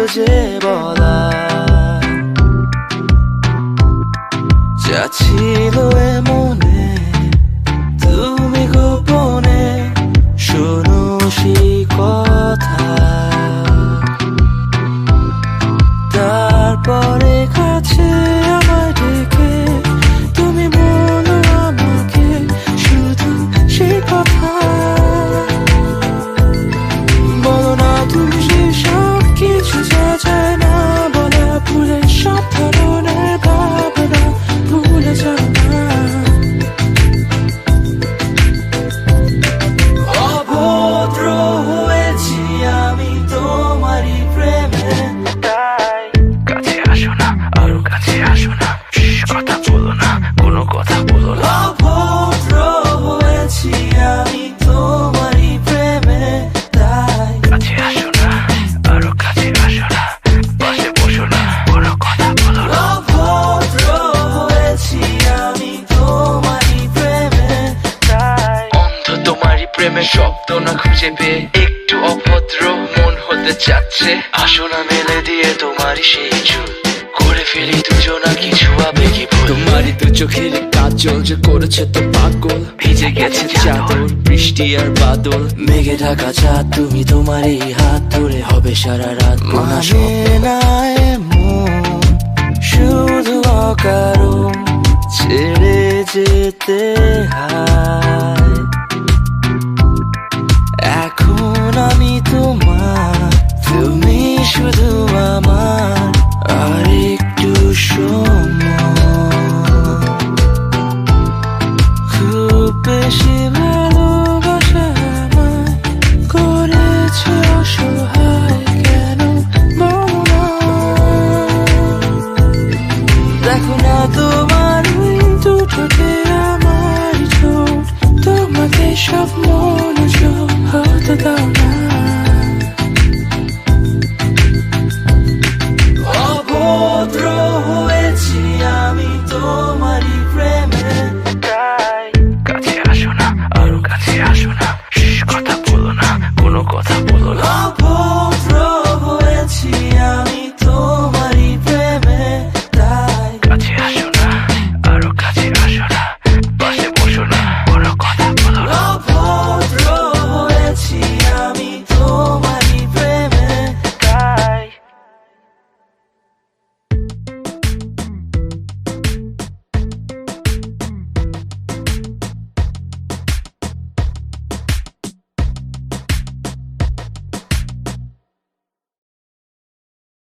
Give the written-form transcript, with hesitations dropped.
যে বলা যা ছিল এ মনে তুমি গোপনে শোনো সেই কথা তারপরে কাছে আমায় ডেকে তুমি বলো আমাকে শুধু সেই কথা বলো না তুমি সব কিছু যা যায় না বলা ভুলে সব ধরনের ভাবনা ভুলে যাও না অভদ্র হয়েছি আমি তোমারই প্রেমে তাই কাছে আসো না আরো কাছে আসো না কথা বলো না কোনো কথা বলো না অভদ্র হয়েছি আমি তোমারই প্রেমে তাই কাছে আসো না আরো কাছে আসো না পাশে বসো না কোনো কথা বলো না অভদ্র হয়েছি আমি তোমারই প্রেমে তাই অন্ধ তোমারই প্রেমে শব্দ না খুঁজে পেয়ে একটু অভদ্র মন হতে চাচ্ছে আসো না মেলে দিয়ে তোমারই সেই চুল করে ফেলি দুজনা কিছু আবেগী ভুল তোমারই দু চোখের কাজল যে করেছে তো পাগল ভিজে গেছে চাদর বৃষ্টি আর বাদল মেঘে ঢাকা চাঁদ তুমি তোমারই হাত ধরে হবে সারা রাত মানে না এমন শুধু অকারণ ছেড়ে যেতে হয় এখন আমি তোমার তুমি শুধু